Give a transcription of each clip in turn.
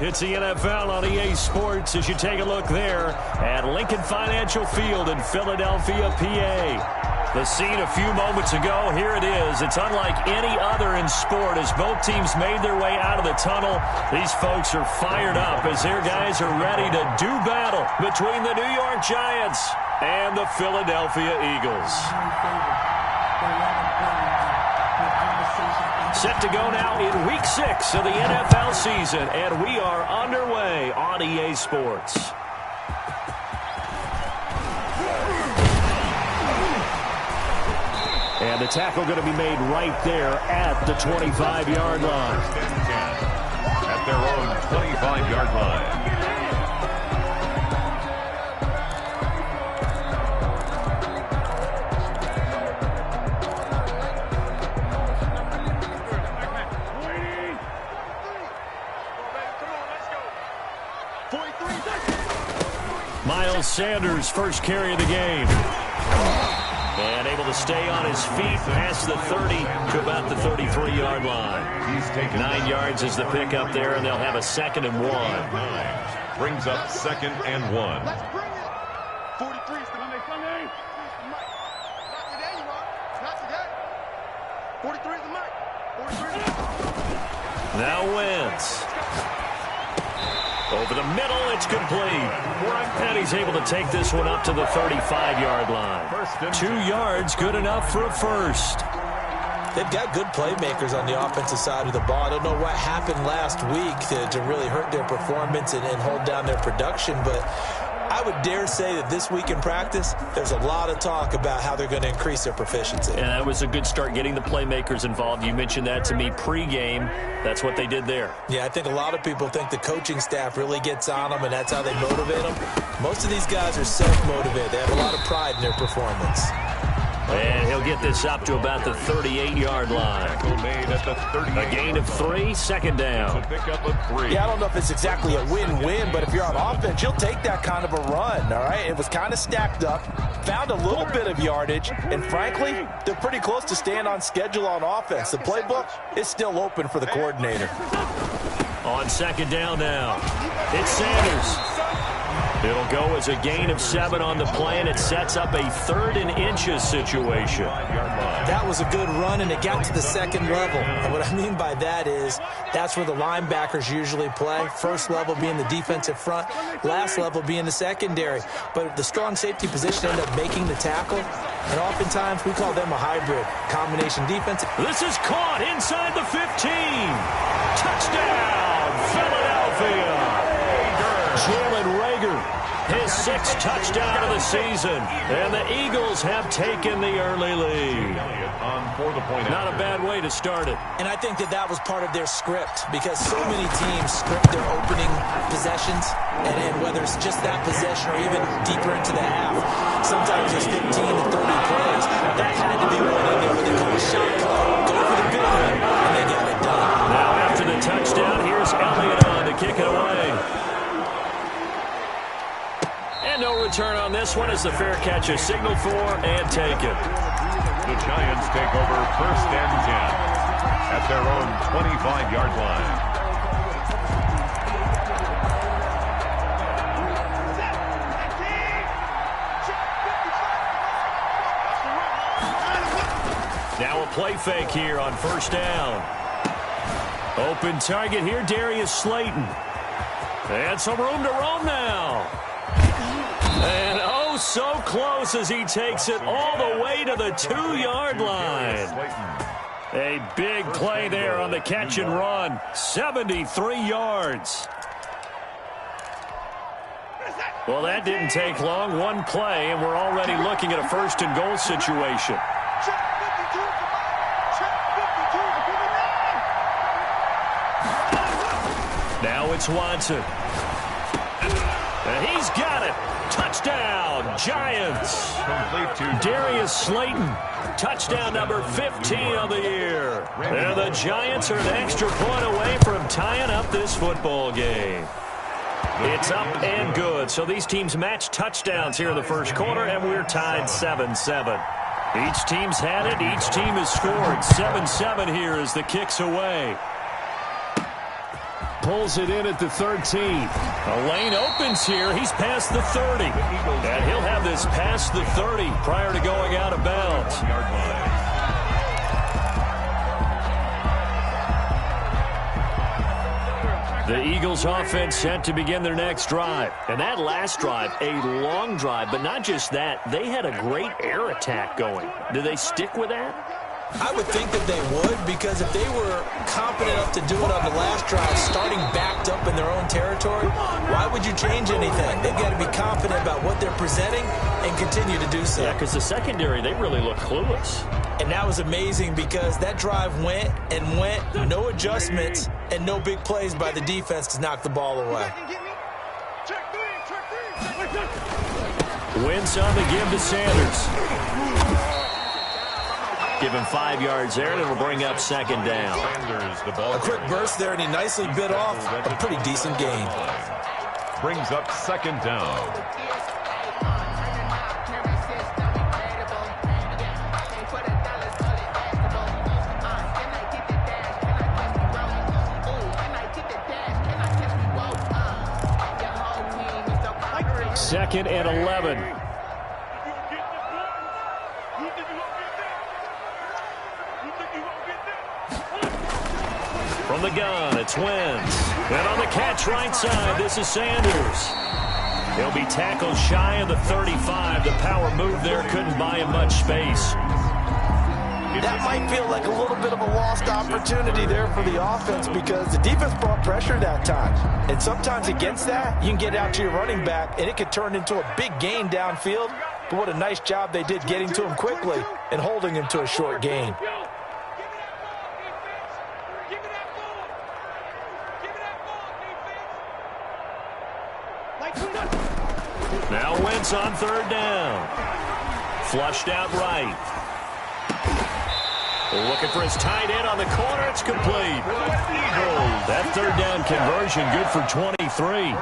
It's the NFL on EA Sports as you take a look there at Lincoln Financial Field in Philadelphia, PA. The scene a few moments ago, here it is. It's unlike any other in sport as both teams made their way out of the tunnel. These folks are fired up as their guys are ready to do battle between the New York Giants and the Philadelphia Eagles. Set to go now in Week 6 of the NFL season, and we are underway on EA Sports. And the tackle going to be made right there at the 25-yard line. At their own 25-yard line. Miles Sanders, first carry of the game. And able to stay on his feet past the 30 to about the 33-yard line. He's taken 9 yards is the pickup there, and they'll have a 2nd and 1. Brings up 2nd and 1. Let's bring it. 43 is Sunday. Not today, you are. Not today. 43 is the mic. 43 is the mic. Now Wentz. Over the middle, it's complete. And he's able to take this one up to the 35-yard line. 2 yards, good enough for a first. They've got good playmakers on the offensive side of the ball. I don't know what happened last week to really hurt their performance and hold down their production, but I would dare say that this week in practice, there's a lot of talk about how they're going to increase their proficiency. And that was a good start getting the playmakers involved. You mentioned that to me pregame. That's what they did there. Yeah, I think a lot of people think the coaching staff really gets on them, and that's how they motivate them. Most of these guys are self-motivated. They have a lot of pride in their performance. And he'll get this up to about the 38-yard line. A gain of 3, 2nd down. Yeah, I don't know if it's exactly a win-win, but if you're on offense, you'll take that kind of a run, all right? It was kind of stacked up, found a little bit of yardage, and frankly, they're pretty close to staying on schedule on offense. The playbook is still open for the coordinator. On 2nd down now, it's Sanders. It'll go as a gain of 7 on the play, and it sets up a 3rd and inches situation. That was a good run, and it got to the 2nd level. And what I mean by that is that's where the linebackers usually play. First level being the defensive front, last level being the secondary. But the strong safety position ended up making the tackle, and oftentimes we call them a hybrid combination defense. This is caught inside the 15. Touchdown, Philadelphia. Jalen Reagor, his 6th touchdown of the season, and the Eagles have taken the early lead. Not a bad way to start it. And I think that was part of their script, because so many teams script their opening possessions, and whether it's just that possession or even deeper into the half, sometimes there's 15 to 30 plays. That had to be one in there where they call a shot play, go for the big one, and they got it done. Now after the touchdown, here's Elliott on to kick it away. And no return on this one as the fair catch is signaled for and taken. The Giants take over 1st and 10 at their own 25-yard line. Now a play fake here on 1st down. Open target here, Darius Slayton. And some room to roam now. And oh, so close as he takes it all the way to the 2-yard line. A big play there on the catch and run. 73 yards. Well, that didn't take long. One play, and we're already looking at a 1st and goal situation. Now it's Watson. And he's got it. Touchdown, Giants. Darius Slayton, touchdown number 15 of the year. And the Giants are an extra point away from tying up this football game. It's up and good. So these teams match touchdowns here in the first quarter, and we're tied 7-7. Each team's had it. Each team has scored. 7-7 here as the kick's away. pulls it in at the 13. A lane opens here. He's past the 30. And he'll have this past the 30 prior to going out of bounds. The Eagles offense set to begin their next drive. And that last drive, a long drive, but not just that. They had a great air attack going. Do they stick with that? I would think that they would, because if they were competent enough to do it on the last drive, starting backed up in their own territory, why would you change anything? They've got to be confident about what they're presenting and continue to do so. Yeah, because the secondary, they really look clueless. And that was amazing because that drive went and went, no adjustments, and no big plays by the defense to knock the ball away. Wentz on the give to Sanders. Give him 5 yards there, and it'll bring up second down. A quick burst there, and he nicely bit off a pretty decent gain. Brings up second down. Second and 11. From the gun, it's Wentz. And on the catch right side, this is Sanders. He'll be tackled shy of the 35. The power move there couldn't buy him much space. That might feel like a little bit of a lost opportunity there for the offense because the defense brought pressure that time. And sometimes against that, you can get out to your running back, and it could turn into a big gain downfield. But what a nice job they did getting to him quickly and holding him to a short gain. Now Wentz on third down. Flushed out right. Looking for his tight end on the corner. It's complete. That third down conversion good for 23.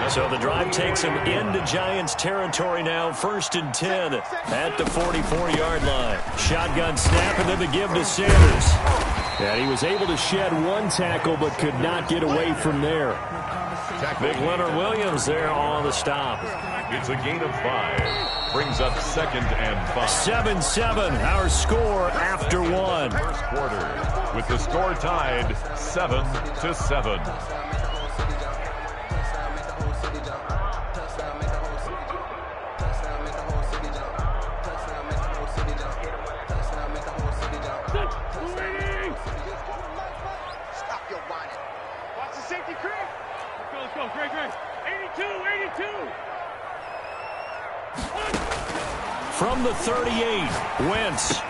So the drive takes him into Giants territory now. 1st and 10 at the 44-yard line. Shotgun snap and then the give to Sanders. And he was able to shed one tackle but could not get away from there. Big Leonard Williams there on the stop. It's a gain of 5. Brings up second and 5. 7-7, our score after one. First quarter, with the score tied 7-7. Stop your whining. Watch the safety crew. Let's go, Greg. 82. From the 38, Wentz.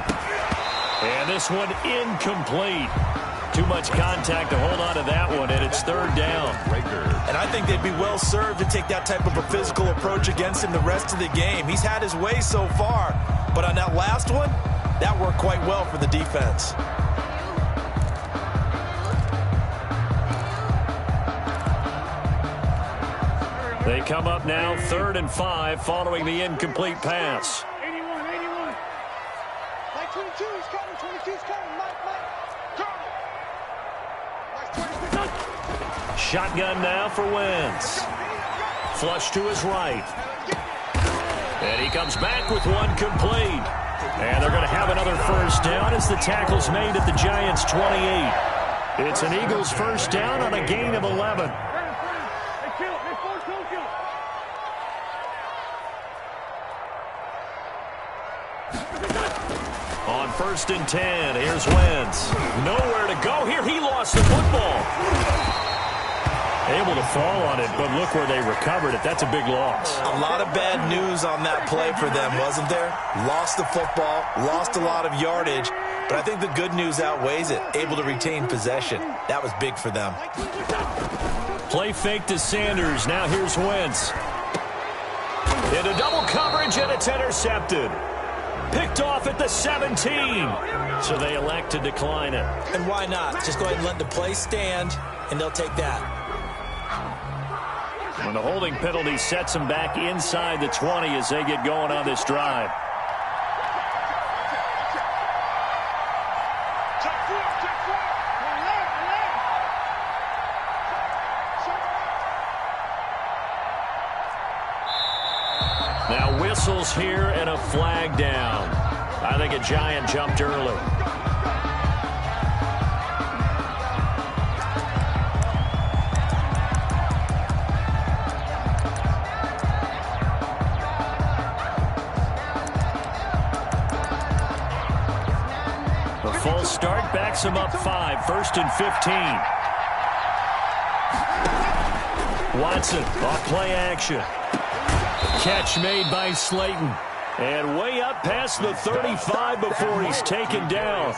And this one incomplete. Too much contact to hold on to that one, and it's third down. And I think they'd be well served to take that type of a physical approach against him the rest of the game. He's had his way so far, but on that last one, that worked quite well for the defense. They come up now 3rd and 5 following the incomplete pass. 81. Like 22, he's coming. 22's coming. Mike. Go. Like 26. Shotgun now for Wentz. Flush to his right. And he comes back with one complete. And they're going to have another first down as the tackle's made at the Giants' 28. It's an Eagles first down on a gain of 11. On 1st and 10, here's Wentz. Nowhere to go here. He lost the football. Able to fall on it, but look where they recovered it. That's a big loss. A lot of bad news on that play for them, wasn't there? Lost the football, lost a lot of yardage, but I think the good news outweighs it. Able to retain possession. That was big for them. Play fake to Sanders. Now here's Wentz. Into double coverage, and it's intercepted. Picked off at the 17. So they elect to decline it. And why not? Just go ahead and let the play stand, and they'll take that. When the holding penalty sets them back inside the 20 as they get going on this drive. Now whistles here and a flag down. I think a Giant jumped early. The full start backs him up 5, 1st and 15. Watson off play action. Catch made by Slayton. And way up past the 35 before he's taken down.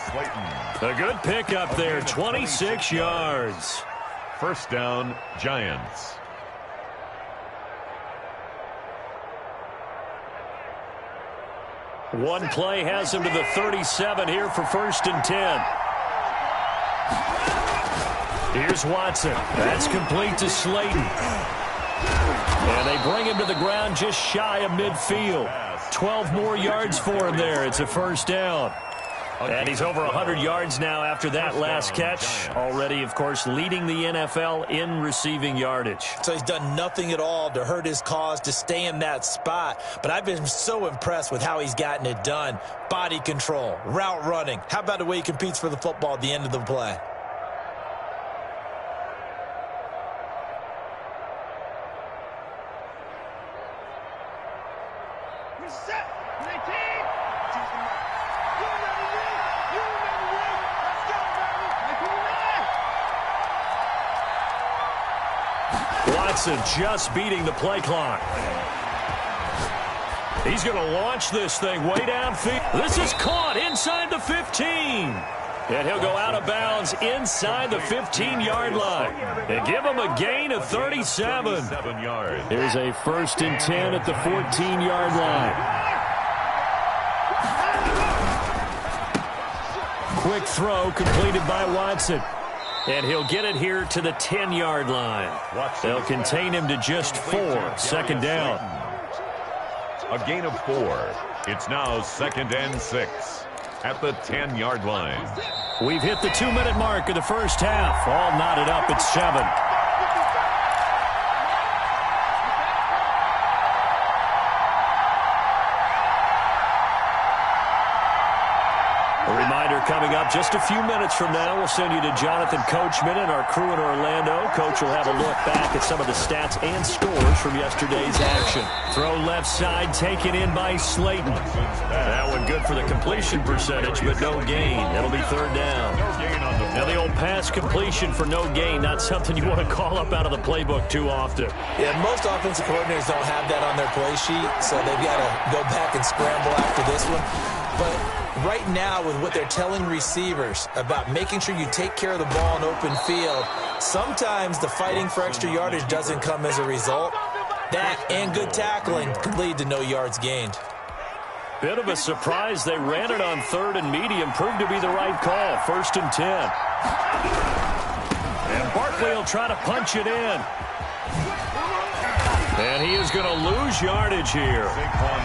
A good pickup there, 26 yards. First down, Giants. One play has him to the 37 here for 1st and 10. Here's Watson. That's complete to Slayton. And they bring him to the ground just shy of midfield. 12 more yards for him there. It's a first down. And he's over 100 yards now after that last catch. Already, of course, leading the NFL in receiving yardage. So he's done nothing at all to hurt his cause, to stay in that spot. But I've been so impressed with how he's gotten it done. Body control, route running. How about the way he competes for the football at the end of the play? Watson just beating the play clock. He's going to launch this thing way downfield. This is caught inside the 15. And he'll go out of bounds inside the 15-yard line. And give him a gain of 37. Here's a 1st and 10 at the 14-yard line. Quick throw completed by Watson. And he'll get it here to the 10-yard line. They'll contain him to just 4. 2nd down. A gain of 4. It's now 2nd and 6 at the 10-yard line. We've hit the 2-minute mark of the first half. All knotted up at 7. A reminder coming up just a few minutes from now. We'll send you to Jonathan Coachman and our crew in Orlando. Coach will have a look back at some of the stats and scores from yesterday's action. Throw left side taken in by Slayton. That one good for the completion percentage, but no gain. It'll be 3rd down. Now the old pass completion for no gain, not something you want to call up out of the playbook too often. Yeah, most offensive coordinators don't have that on their play sheet, so they've got to go back and scramble after this one. But right now, with what they're telling receivers about making sure you take care of the ball in open field, sometimes the fighting for extra yardage doesn't come as a result. That and good tackling could lead to no yards gained. Bit of a surprise. They ran it on 3rd and medium. Proved to be the right call. 1st and 10. And Barkley will try to punch it in. And he is going to lose yardage here.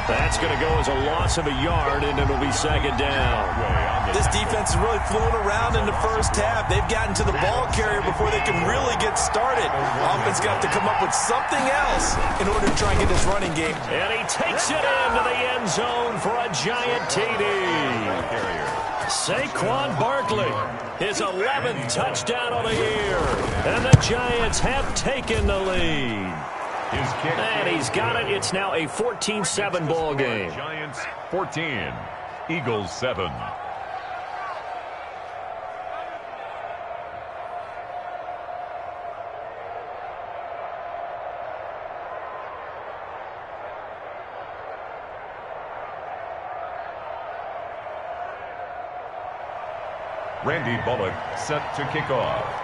That's going to go as a loss of a yard, and it'll be 2nd down. This defense is really flown around in the first half. They've gotten to the ball carrier before they can really get started. Offense got to come up with something else in order to try and get this running game. And he takes it into the end zone for a Giant TD. Saquon Barkley, his 11th touchdown of the year. And the Giants have taken the lead. And he's got it. It's now a 14-7 ball game. Giants 14, Eagles 7. Randy Bullock set to kick off.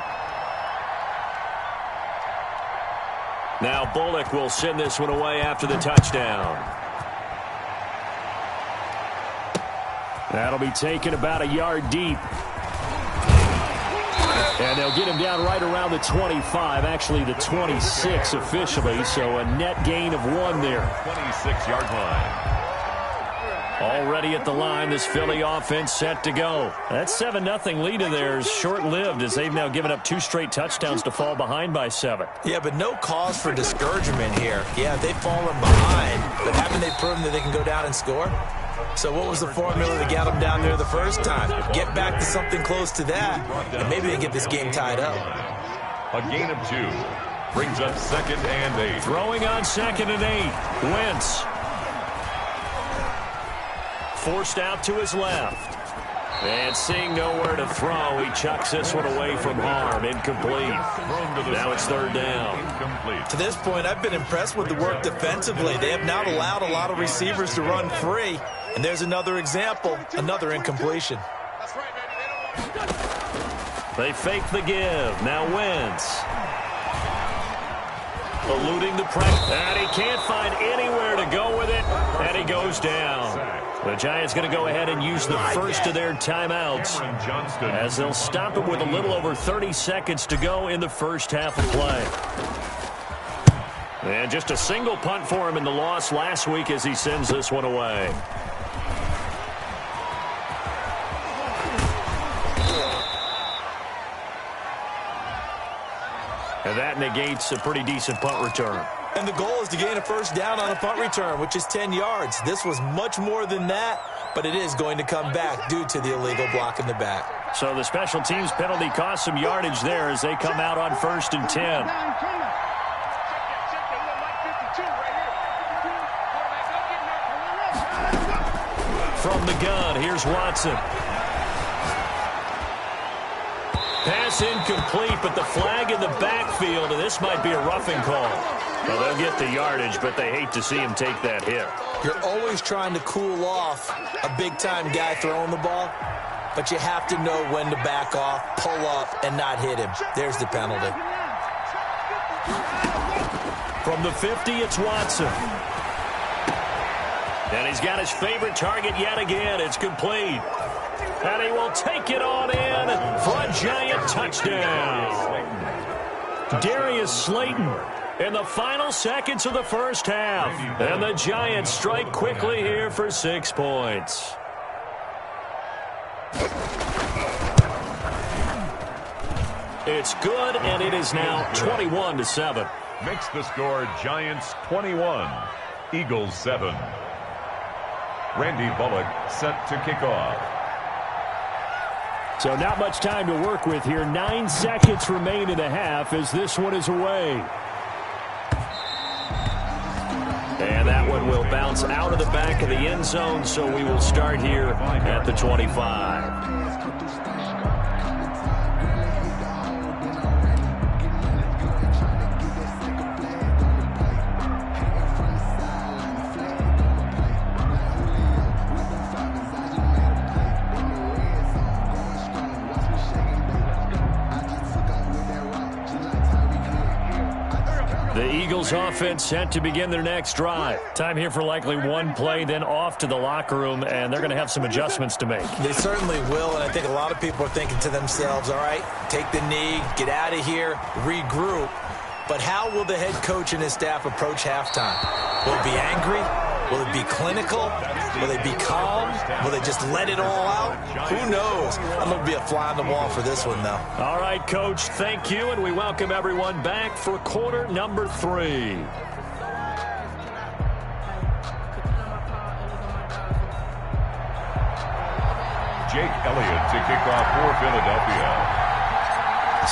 Now Bullock will send this one away after the touchdown. That'll be taken about a yard deep. And they'll get him down right around the 25, actually the 26 officially, so a net gain of 1 there. 26-yard line. Already at the line, this Philly offense set to go. That 7-0 lead of theirs short-lived as they've now given up 2 straight touchdowns to fall behind by 7. Yeah, but no cause for discouragement here. Yeah, they've fallen behind, but haven't they proven that they can go down and score? So what was the formula that got them down there the first time? Get back to something close to that, and maybe they get this game tied up. A gain of 2 brings up 2nd and 8. Throwing on 2nd and 8. Wentz. Forced out to his left. And seeing nowhere to throw, he chucks this one away from harm. Incomplete. Now it's 3rd down. Incomplete. To this point, I've been impressed with the work defensively. They have not allowed a lot of receivers to run free. And there's another example, another incompletion. They fake the give. Now Wentz. Eluding the pressure. And he can't find anywhere to go with it. And he goes down. The Giants going to go ahead and use the first of their timeouts as they'll stop him with a little over 30 seconds to go in the first half of play. And just a single punt for him in the loss last week as he sends this one away. And that negates a pretty decent punt return. And the goal is to gain a first down on a punt return, which is 10 yards. This was much more than that, but it is going to come back due to the illegal block in the back. So the special teams penalty cost some yardage there as they come out on 1st and 10. From the gun, here's Watson. Pass incomplete, but the flag in the backfield, and this might be a roughing call. Well, they'll get the yardage, but they hate to see him take that hit. You're always trying to cool off a big-time guy throwing the ball, but you have to know when to back off, pull up, and not hit him. There's the penalty. From the 50, it's Watson. And he's got his favorite target yet again. It's complete. And he will take it on in for a Giant touchdown. Darius Slayton in the final seconds of the first half. And the Giants strike quickly here for 6 points. It's good, and it is now 21-7. Makes the score Giants 21, Eagles 7. Randy Bullock set to kick off. So not much time to work with here. 9 seconds remain in the half as this one is away. And that one will bounce out of the back of the end zone, so we will start here at the 25. The Eagles offense set to begin their next drive. Time here for likely one play, then off to the locker room, and they're going to have some adjustments to make. They certainly will, and I think a lot of people are thinking to themselves, all right, take the knee, get out of here, regroup. But how will the head coach and his staff approach halftime? Will it be angry? Will it be clinical? Will they be calm? Will they just let it all out? Who knows? I'm going to be a fly on the wall for this one, though. All right, Coach, thank you, and we welcome everyone back for quarter number 3. Jake Elliott to kick off for Philadelphia.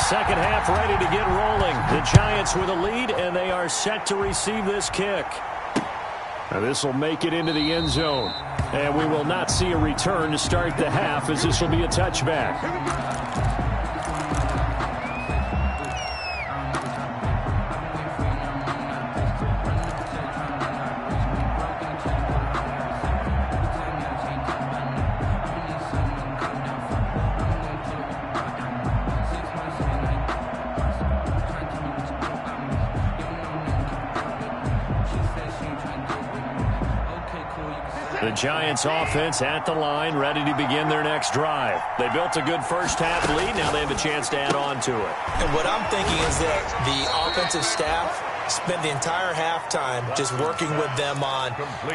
Second half ready to get rolling. The Giants with a lead, and they are set to receive this kick. Now this will make it into the end zone. And we will not see a return to start the half as this will be a touchback. The Giants offense at the line, ready to begin their next drive. They built a good first half lead. Now they have a chance to add on to it. And what I'm thinking is that the offensive staff spent the entire halftime just working with them on,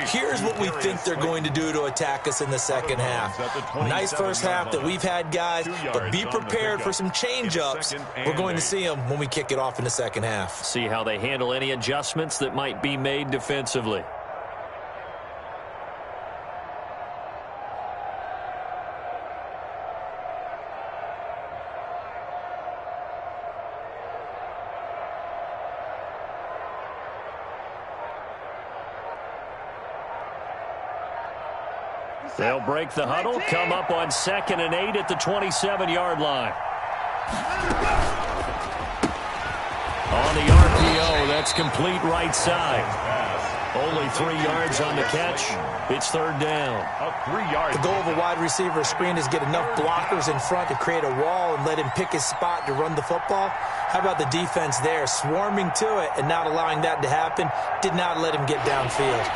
here's what we think they're going to do to attack us in the second half. Nice first half that we've had, guys, but be prepared for some change-ups. We're going to see them when we kick it off in the second half. See how they handle any adjustments that might be made defensively. They'll break the huddle, come up on 2nd and 8 at the 27-yard line. On the RPO, that's complete right side. Only 3 yards on the catch. It's 3rd down. The goal of a wide receiver screen is get enough blockers in front to create a wall and let him pick his spot to run the football. How about the defense there, swarming to it and not allowing that to happen? Did not let him get downfield.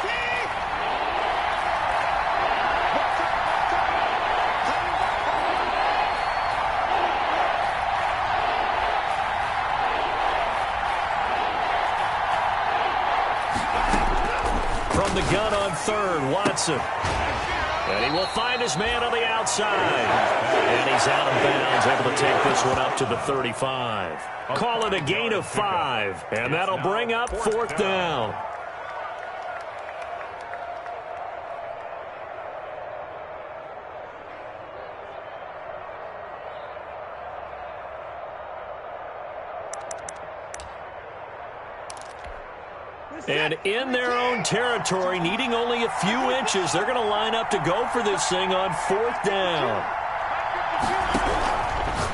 The gun on 3rd, Watson. And he will find his man on the outside. And he's out of bounds, able to take this one up to the 35. Call it a gain of 5, and that'll bring up 4th down. And in their own territory, needing only a few inches, they're going to line up to go for this thing on 4th down.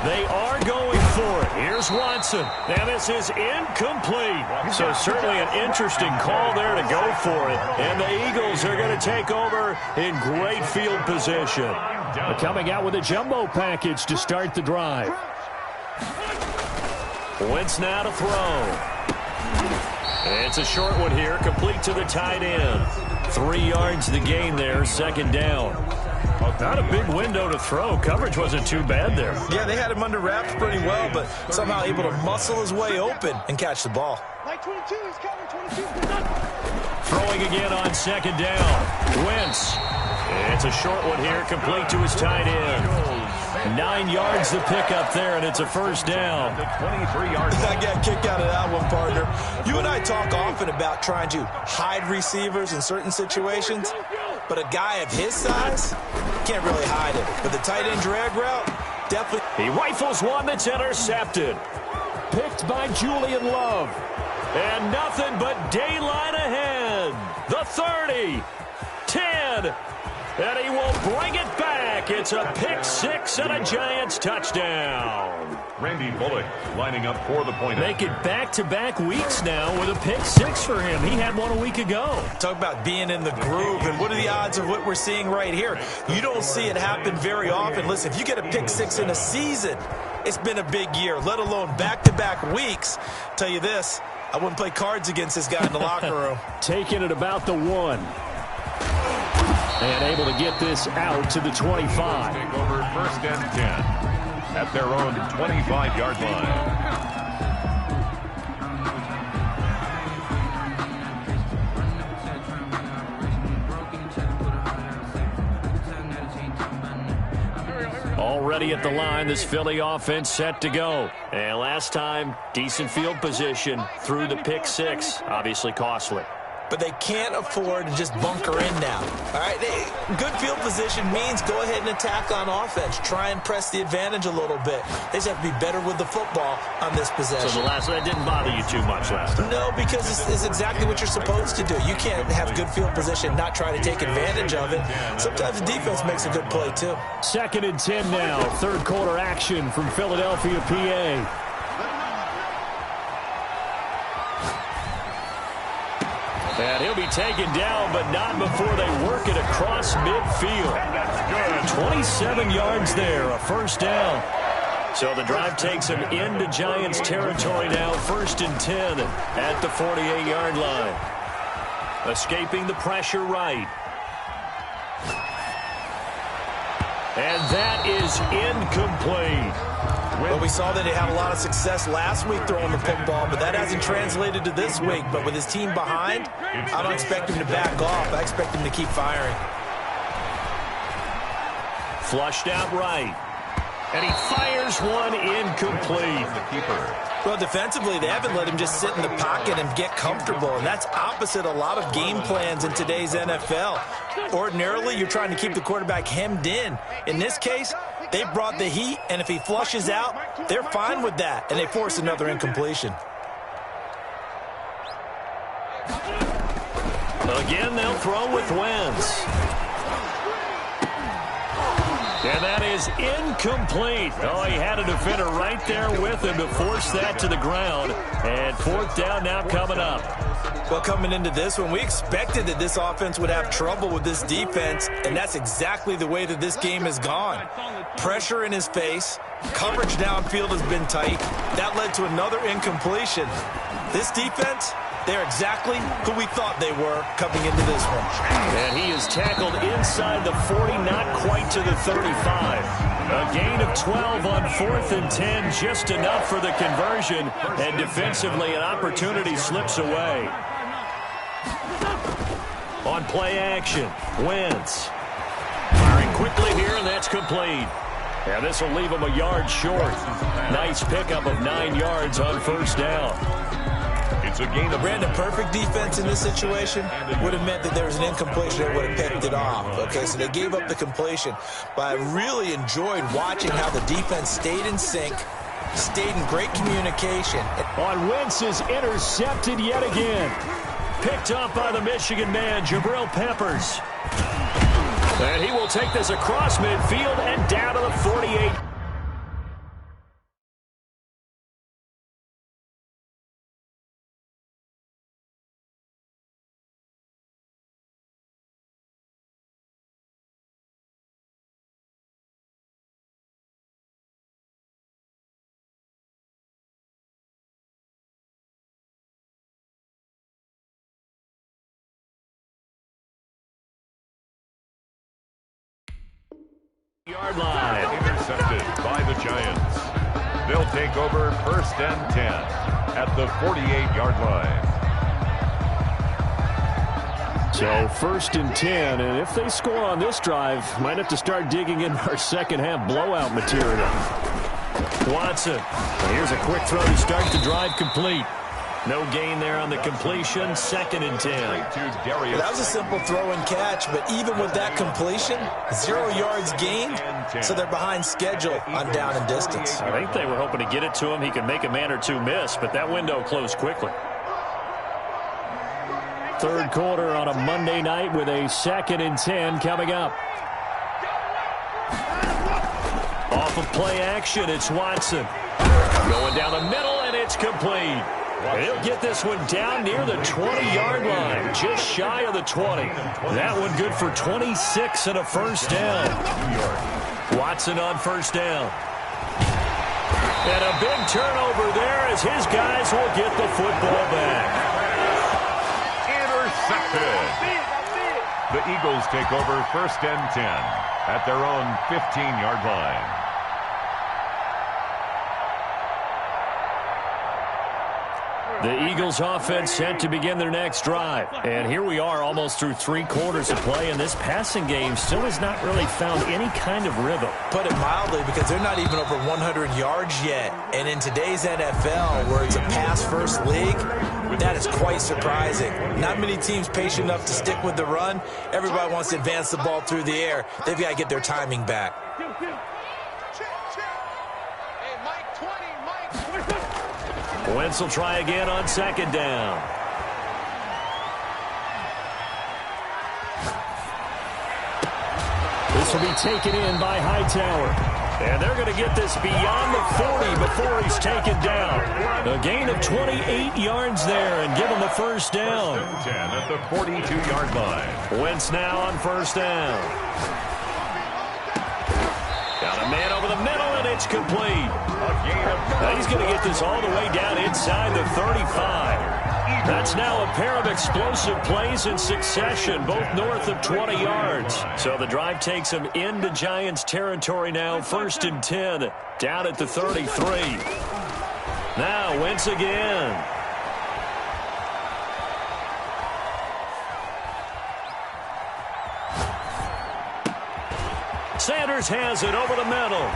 They are going for it. Here's Watson. And this is incomplete. So certainly an interesting call there to go for it. And the Eagles are going to take over in great field position. They're coming out with a jumbo package to start the drive. Wentz now to throw. It's a short one here, complete to the tight end. 3 yards the gain there, 2nd down. Not a big window to throw. Coverage wasn't too bad there. Yeah, they had him under wraps pretty well, but somehow able to muscle his way open and catch the ball. Like 22, he's covering 22. Throwing again on 2nd down. Wentz. It's a short one here, complete to his tight end. 9 yards to pick up there, and it's a 1st down. 23-yard line. I got a kick out of that one, partner. You and I talk often about trying to hide receivers in certain situations, but a guy of his size can't really hide it. But the tight end drag route, definitely. He rifles one that's intercepted. Picked by Julian Love. And nothing but daylight ahead. The 30, 10, and he will bring it back. It's a pick 6 and a Giants touchdown. Randy Bullock lining up for the point. Make it back-to-back weeks now with a pick 6 for him. He had one a week ago. Talk about being in the groove, and what are the odds of what we're seeing right here? You don't see it happen very often. Listen, if you get a pick 6 in a season, it's been a big year, let alone back-to-back weeks. Tell you this, I wouldn't play cards against this guy in the locker room. Taking it about the 1. And able to get this out to the 25. Take over 1st and 10 at their own 25-yard line. Already at the line, this Philly offense set to go. And last time, decent field position through the pick 6. Obviously costly. But they can't afford to just bunker in now. All right, good field position means go ahead and attack on offense. Try and press the advantage a little bit. They just have to be better with the football on this possession. So that didn't bother you too much last time? No, because it's exactly what you're supposed to do. You can't have good field position, not try to take advantage of it. Sometimes the defense makes a good play, too. 2nd and 10 now. 3rd quarter action from Philadelphia, PA. And he'll be taken down, but not before they work it across midfield. 27 yards there, a 1st down. So the drive takes him into Giants territory now, 1st and 10 at the 48-yard line. Escaping the pressure right. And that is incomplete. Well, we saw that he had a lot of success last week throwing the football, but that hasn't translated to this week. But with his team behind, I don't expect him to back off. I expect him to keep firing. Flushed out right. And he fires one incomplete. The keeper. Well, defensively, they haven't let him just sit in the pocket and get comfortable, and that's opposite a lot of game plans in today's NFL. Ordinarily, you're trying to keep the quarterback hemmed in. In this case, they brought the heat, and if he flushes out, they're fine with that, and they force another incompletion. Again, they'll throw with Wentz. And that is incomplete. Oh, he had a defender right there with him to force that to the ground. And fourth down now coming up. Well, coming into this one, we expected that this offense would have trouble with this defense, and that's exactly the way that this game has gone. Pressure in his face. Coverage downfield has been tight. That led to another incompletion. This defense, they're exactly who we thought they were coming into this one. And he is tackled inside the 40, not quite to the 35. A gain of 12 on 4th and 10, just enough for the conversion. And defensively, an opportunity slips away. On play action, Wentz. Firing quickly here, and that's complete. And this will leave him a yard short. Nice pickup of 9 yards on first down. It's a gain of Brandon, perfect defense in this situation would have meant that there was an incompletion that would have picked it off. Okay, so they gave up the completion. But I really enjoyed watching how the defense stayed in sync, stayed in great communication. On Wentz is intercepted yet again. Picked up by the Michigan man, Jabril Peppers. And he will take this across midfield and down to the 48. Yard line. Intercepted by the Giants. They'll take over 1st and 10 at the 48-yard line. So 1st and 10, and if they score on this drive, might have to start digging in our second half blowout material. Watson. And here's a quick throw to start the drive complete. No gain there on the completion. 2nd and 10. Well, that was a simple throw and catch, but even with that completion, 0 yards gained, so they're behind schedule on down and distance. I think they were hoping to get it to him. He could make a man or two miss, but that window closed quickly. 3rd quarter on a Monday night with a 2nd and 10 coming up. Off of play action, it's Watson. Going down the middle, and it's complete. He'll get this one down near the 20-yard line, just shy of the 20. That one good for 26 and a first down. Watson on first down. And a big turnover there as his guys will get the football back. Intercepted. The Eagles take over 1st and 10 at their own 15-yard line. The Eagles offense set to begin their next drive. And here we are almost through 3 quarters of play, and this passing game still has not really found any kind of rhythm. Put it mildly, because they're not even over 100 yards yet. And in today's NFL, where it's a pass-first league, that is quite surprising. Not many teams patient enough to stick with the run. Everybody wants to advance the ball through the air. They've got to get their timing back. Wentz will try again on 2nd down. This will be taken in by Hightower. And they're going to get this beyond the 40 before he's taken down. A gain of 28 yards there and give him a first down. 10 at the 42-yard line. Wentz now on first down. Got a man over the middle, and it's complete. Now he's going to get this all the way down inside the 35. That's now a pair of explosive plays in succession, both north of 20 yards. So the drive takes them into Giants territory now, 1st and 10, down at the 33. Now Wentz again. Sanders has it over the middle.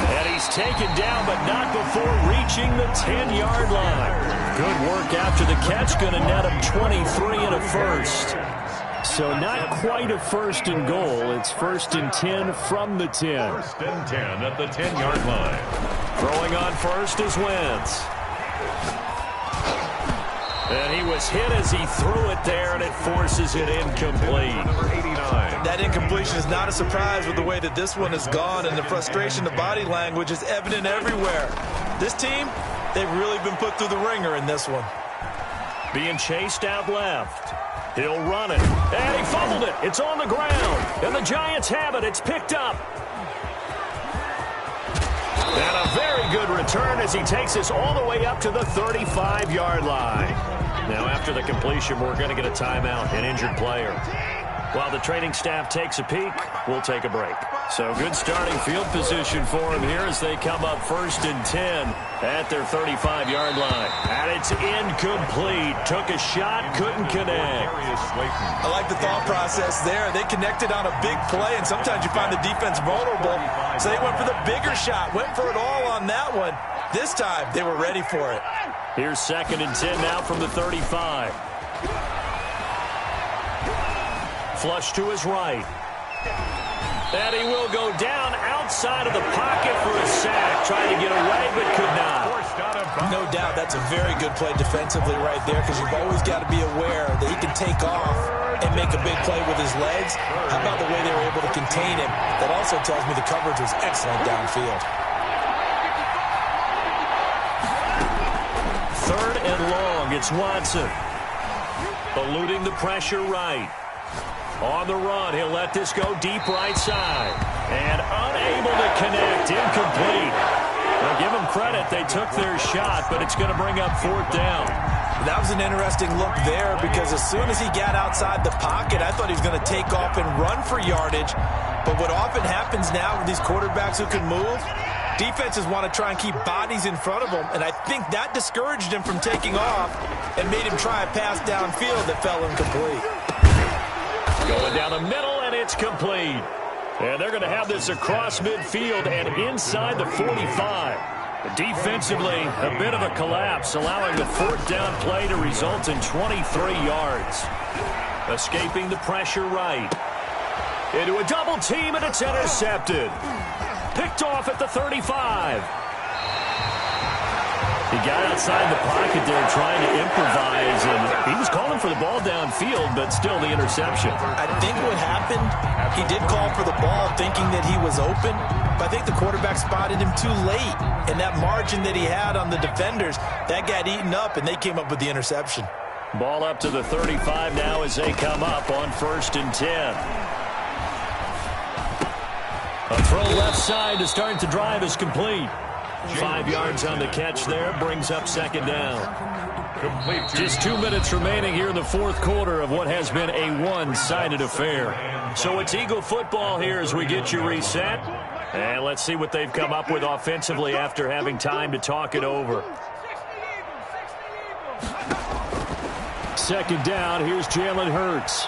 And he's taken down, but not before reaching the 10-yard line. Good work after the catch. Going to net him 23 and a first. So not quite a 1st and goal. It's 1st and 10 from the 10. 1st and 10 at the 10-yard line. Throwing on first is Wentz. And he was hit as he threw it there, and it forces it incomplete. Number 89. That incompletion is not a surprise with the way that this one has gone, and the frustration, the body language is evident everywhere. This team, they've really been put through the ringer in this one. Being chased out left. He'll run it. And he fumbled it. It's on the ground. And the Giants have it. It's picked up. And a very good return as he takes us all the way up to the 35-yard line. Now, after the completion, we're going to get a timeout, an injured player. While the training staff takes a peek, we'll take a break. So good starting field position for him here as they come up 1st and 10 at their 35-yard line. And it's incomplete. Took a shot, couldn't connect. I like the thought process there. They connected on a big play, and sometimes you find the defense vulnerable. So they went for the bigger shot, went for it all on that one. This time, they were ready for it. Here's 2nd and 10 now from the 35. Flush to his right. And he will go down outside of the pocket for a sack. Trying to get away, but could not. No doubt that's a very good play defensively right there, because you've always got to be aware that he can take off and make a big play with his legs. How about the way they were able to contain him? That also tells me the coverage was excellent downfield. 3rd and long. It's Watson. Eluding the pressure right. On the run, he'll let this go deep right side. And unable to connect, incomplete. Well, give them credit, they took their shot, but it's going to bring up 4th down. That was an interesting look there, because as soon as he got outside the pocket, I thought he was going to take off and run for yardage. But what often happens now with these quarterbacks who can move, defenses want to try and keep bodies in front of them, and I think that discouraged him from taking off and made him try a pass downfield that fell incomplete. Going down the middle, and it's complete. And they're going to have this across midfield and inside the 45. Defensively, a bit of a collapse, allowing the 4th down play to result in 23 yards. Escaping the pressure right. Into a double team, and it's intercepted. Picked off at the 35. He got outside the pocket there trying to improvise, and he was calling for the ball downfield, but still the interception. I think what happened, he did call for the ball thinking that he was open, but I think the quarterback spotted him too late, and that margin that he had on the defenders, that got eaten up, and they came up with the interception. Ball up to the 35 now as they come up on 1st and 10. A throw left side to start the drive is complete. 5 yards on the catch there, brings up 2nd down. Just 2 minutes remaining here in the 4th quarter of what has been a one-sided affair. So it's Eagle football here as we get you reset. And let's see what they've come up with offensively after having time to talk it over. 2nd down, here's Jalen Hurts.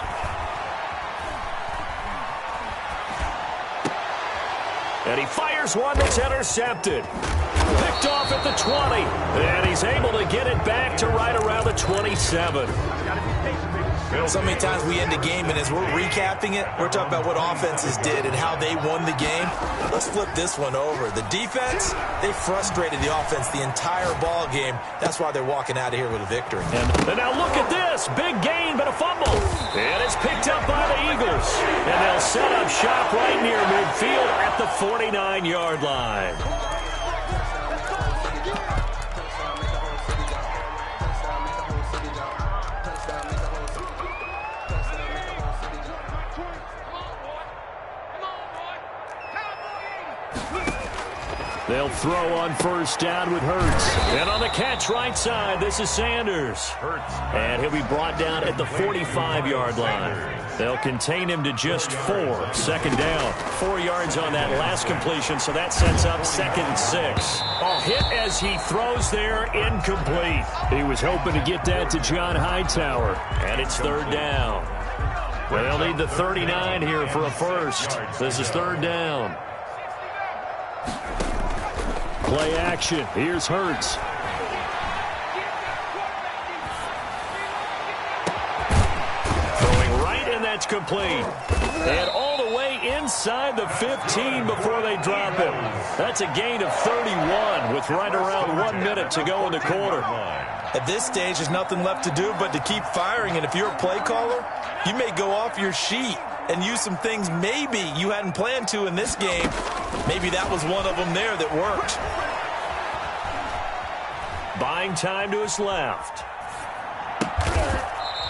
And he fires one that's intercepted. Picked off at the 20. And he's able to get it back to right around the 27. So many times we end a game, and as we're recapping it, we're talking about what offenses did and how they won the game. Let's flip this one over. The defense, they frustrated the offense the entire ball game. That's why they're walking out of here with a victory. And now look at this. Big gain, but a fumble. And it's picked up by the Eagles. And they'll set up shop right near midfield at the 49-yard line. They'll throw on first down with Hurts. And on the catch right side, this is Sanders. And he'll be brought down at the 45-yard line. They'll contain him to just 4. Second down. 4 yards on that last completion, so that sets up 2nd and 6. A hit as he throws there, incomplete. He was hoping to get that to John Hightower. And it's 3rd down. Well, they'll need the 39 here for a first. This is 3rd down. Play action. Here's Hurts. Throwing right, and that's complete. And all the way inside the 15 before they drop him. That's a gain of 31 with right around 1 minute to go in the quarter. At this stage, there's nothing left to do but to keep firing. And if you're a play caller, you may go off your sheet and use some things maybe you hadn't planned to in this game. Maybe that was one of them there that worked. Buying time to his left.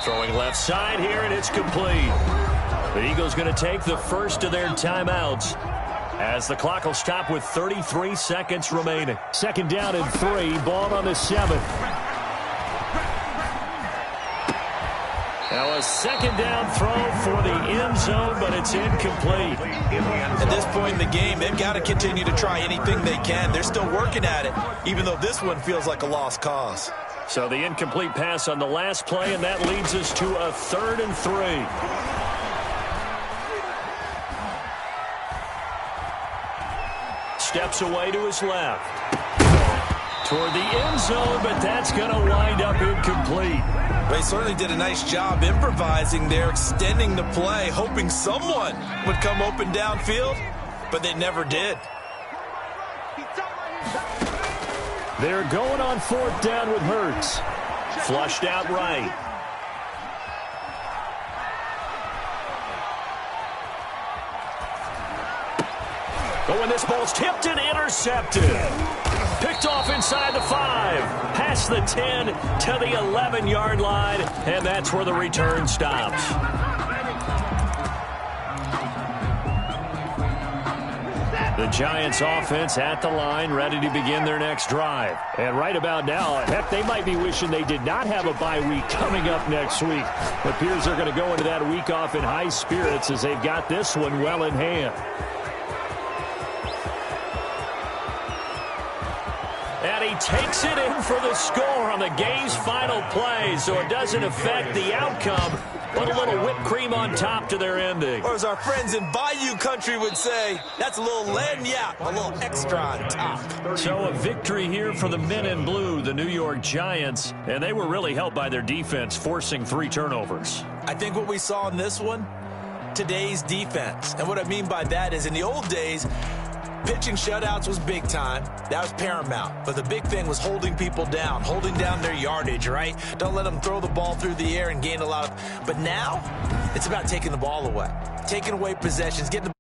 Throwing left side here, and it's complete. The Eagles going to take the first of their timeouts as the clock will stop with 33 seconds remaining. 2nd down and 3, ball on the 7th. Now a 2nd down throw for the end zone, but it's incomplete. At this point in the game, they've got to continue to try anything they can. They're still working at it, even though this one feels like a lost cause. So the incomplete pass on the last play, and that leads us to a 3rd and 3. Steps away to his left. Toward the end zone, but that's going to wind up incomplete. They certainly did a nice job improvising there, extending the play, hoping someone would come open downfield, but they never did. They're going on 4th down with Hurts. Flushed out right. Oh, and this ball's tipped and intercepted. Picked off inside the 5. Past the 10 to the 11-yard line, and that's where the return stops. The Giants offense at the line, ready to begin their next drive. And right about now, heck, they might be wishing they did not have a bye week coming up next week. It appears they're going to go into that week off in high spirits as they've got this one well in hand. And he takes it in for the score on the game's final play, so it doesn't affect the outcome, but a little whipped cream on top to their ending. Or as our friends in Bayou country would say, that's a little lagniappe, a little extra on top. So a victory here for the men in blue, the New York Giants, and they were really helped by their defense, forcing 3 turnovers. I think what we saw in this one, today's defense. And what I mean by that is in the old days, pitching shutouts was big time. That was paramount. But the big thing was holding people down, holding down their yardage, right? Don't let them throw the ball through the air and gain a lot of... But now, it's about taking the ball away, taking away possessions, getting the